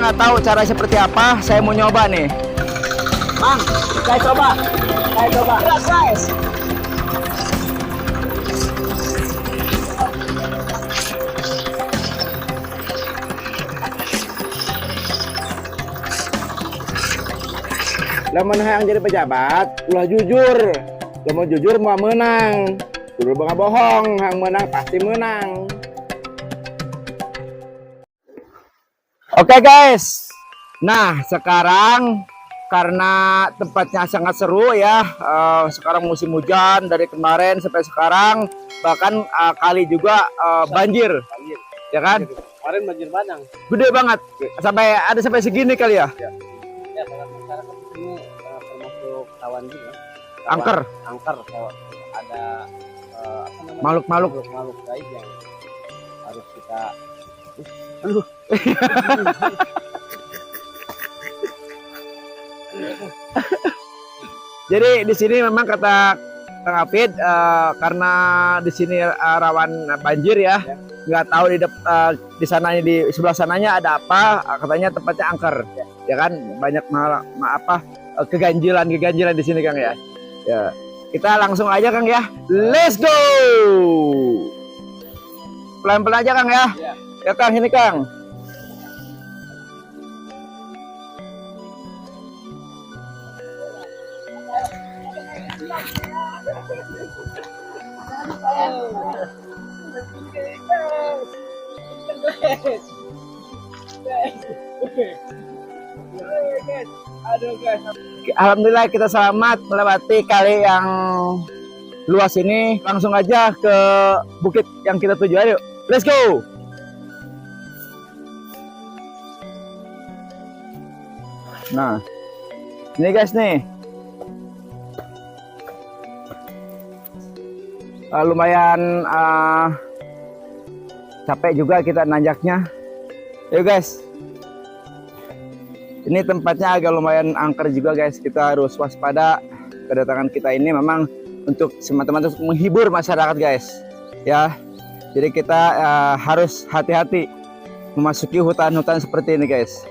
nggak tahu cara seperti apa, saya mau nyoba nih. Bang, saya coba. Keras, guys. Lamun hayang jadi pejabat, ulah jujur. Lamun jujur mau menang. Dulu bangga bohong, yang menang pasti menang. Oke guys. Nah, sekarang karena tempatnya sangat seru ya. Sekarang musim hujan dari kemarin sampai sekarang, bahkan kali juga banjir. Ya kan? Kemarin banjir bandang. Gede banget. Sampai segini kali ya. Ya, kalau masyarakat ini termasuk kawan juga. Angker. Kalau ada Makhluk-makhluk gaib yang harus kita Jadi di sini memang kata Kang Hafid, karena di sini rawan banjir ya. Nggak tahu di sananya, di sebelah sananya ada apa, katanya tempatnya angker. Ya kan, banyak keganjilan di sini Kang ya. Ya, kita langsung aja Kang ya. Let's go. Pelan-pelan aja Kang ya. Ya Kang, ini Kang. Alhamdulillah kita selamat melewati kali yang luas ini. Langsung aja ke bukit yang kita tuju. Ayo, let's go. Nah, ini guys nih. Lumayan capek juga kita nanjaknya. Yuk guys. Ini tempatnya agak lumayan angker juga guys. Kita harus waspada. Kedatangan kita ini memang untuk teman-teman untuk menghibur masyarakat guys. Ya. Jadi kita harus hati-hati memasuki hutan-hutan seperti ini guys.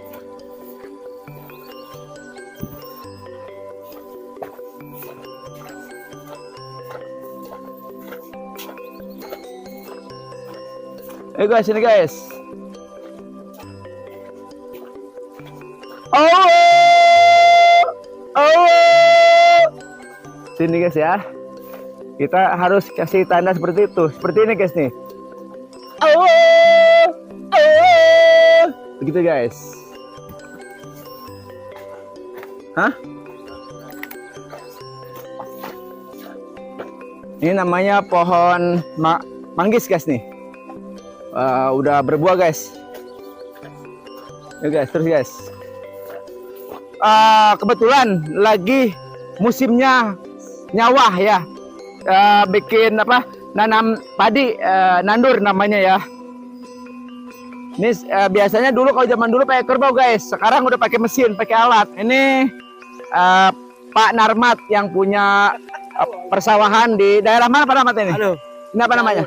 Ayo guys, ini guys. Sini guys ya. Kita harus kasih tanda seperti itu. Seperti ini guys nih. Begitu guys. Hah? Ini namanya pohon manggis guys nih. Udah berbuah guys. Yuk guys, terus guys. Kebetulan lagi musimnya nyawah ya. Bikin nanam padi, nandur namanya ya. Ini biasanya dulu kalau zaman dulu pakai kerbau guys. Sekarang udah pakai mesin, pakai alat. Ini Pak Narmat yang punya persawahan di daerah mana Pak Narmat ini? Ini apa namanya?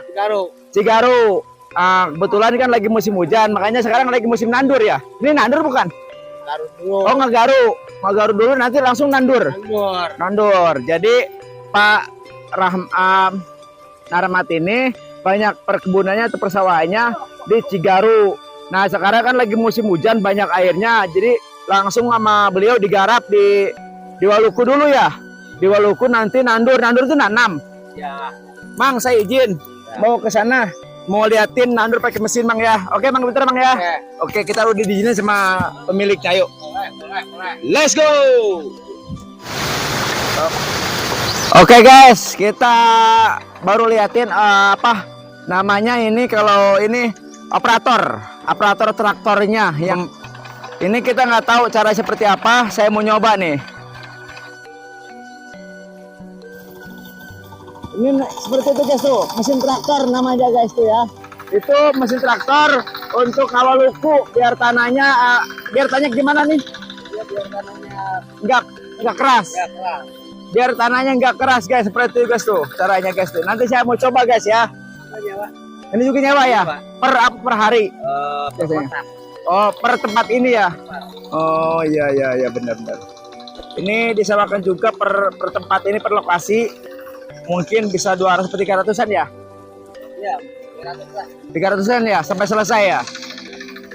Cigaru. Kebetulan kan lagi musim hujan, makanya sekarang lagi musim nandur ya. Ini nandur bukan? Oh, ngagaru dulu, nanti langsung nandur. Jadi Pak Narmat ini banyak perkebunannya atau persawahannya di Cigaru. Nah sekarang kan lagi musim hujan, banyak airnya, jadi langsung sama beliau digarap di Waluku dulu ya. Di Waluku nanti nandur itu nanam. Ya. Mang, saya izin mau ke sana. Mau liatin nandur pakai mesin Mang ya. Oke Mang, bentar Mang ya. Oke, kita udah diizinin sama pemiliknya. Yuk. Let's go. Oke guys, kita baru liatin apa namanya ini. Kalau ini operator traktornya yang ini kita nggak tahu cara seperti apa. Saya mau nyoba nih. Ini seperti itu guys tuh, mesin traktor namanya guys tuh ya. Itu mesin traktor untuk kawal luku biar tanahnya gimana nih? Ya, biar tanahnya nggak keras. Biar tanahnya nggak keras guys, seperti itu guys tuh caranya guys tuh. Nanti saya mau coba guys ya. Ini juga nyewa ya? Per hari? Oh, per tempat ini ya. Oh iya iya benar. Ini disewakan juga per tempat ini, per lokasi. Mungkin bisa 200 atau 300-an ya? Iya, 300 lah. 300-an ya sampai selesai ya.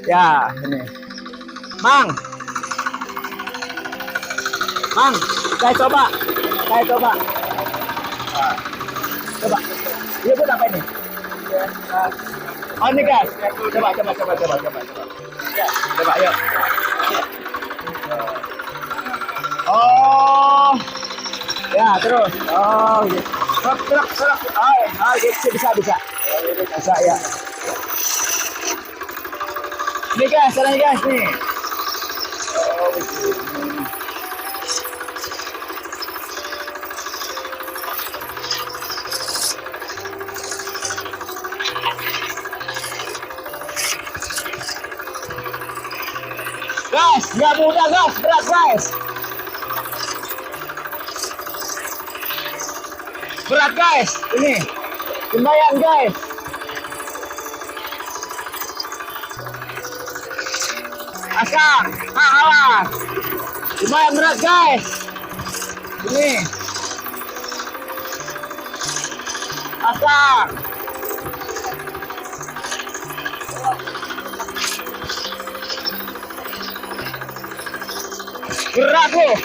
Ya, ini. Mang, saya coba. Ah, coba. Iya buat apa ini? Oh ini guys, coba. Ya, coba yuk. Oh, ya terus. Oh, gitu. Serak. Oh, bisa ya. Ini guys, caranya guys nih. Oh, begini. Guys, nggak mudah guys, berat guys. Berat guys, ini lumayan guys. Asal, awas. Lumayan berat guys. Ini. Asal. Berat loh.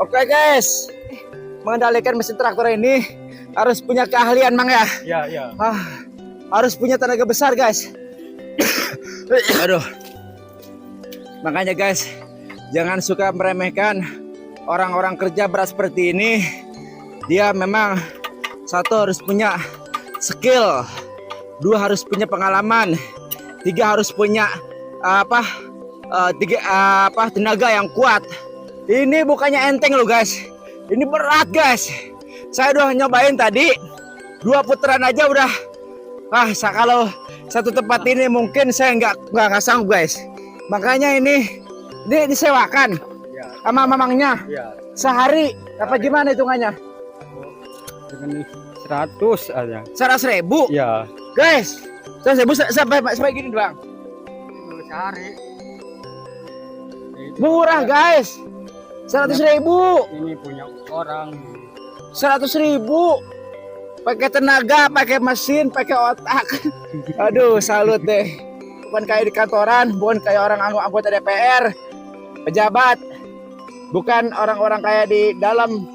Oke guys, mengendalikan mesin traktor ini harus punya keahlian Mang ya. Iya. Harus punya tenaga besar guys. Aduh. Makanya guys, jangan suka meremehkan orang-orang kerja berat seperti ini. Dia memang satu harus punya skill, dua harus punya pengalaman, tiga harus punya tenaga yang kuat. Ini bukannya enteng loh guys, ini berat guys. Saya udah nyobain tadi 2 putaran aja udah. Kalau satu tempat ini mungkin saya nggak sanggup guys. Makanya ini disewakan sama mamangnya. Iya. Sehari apa gimana hitungannya? Dengan 100 aja. 100.000. Iya. Guys, 100.000 sampai gini bang. Sehari. Murah guys. 100.000. Ini punya orang. 100.000. Pakai tenaga, pakai mesin, pakai otak. Aduh, salut deh. Bukan kayak di kantoran, bukan kayak orang anggota DPR, pejabat. Bukan orang-orang kayak di dalam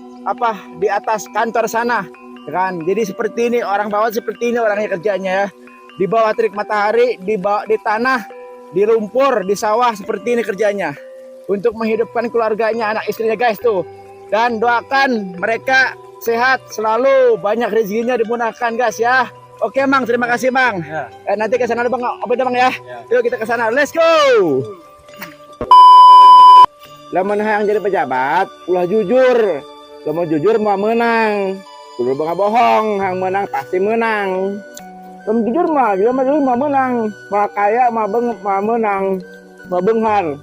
di atas kantor sana, kan? Jadi seperti ini orang bawah, seperti ini orangnya kerjanya ya. Di bawah terik matahari, di tanah, di lumpur, di sawah, seperti ini kerjanya. Untuk menghidupkan keluarganya, anak istrinya guys tuh. Dan doakan mereka sehat selalu, banyak rezekinya dimudahkan guys ya. Oke Mang, terima kasih Mang. Ya. Nanti ke sana Bang, Bang ya. Yuk kita ke sana, let's go. Lamun yang jadi pejabat, ulah jujur. Lamun jujur mau menang. Kudu bangga bohong, yang menang pasti menang. Lamun jujur mah, mau menang. Mau kaya mau menang, mau benghar.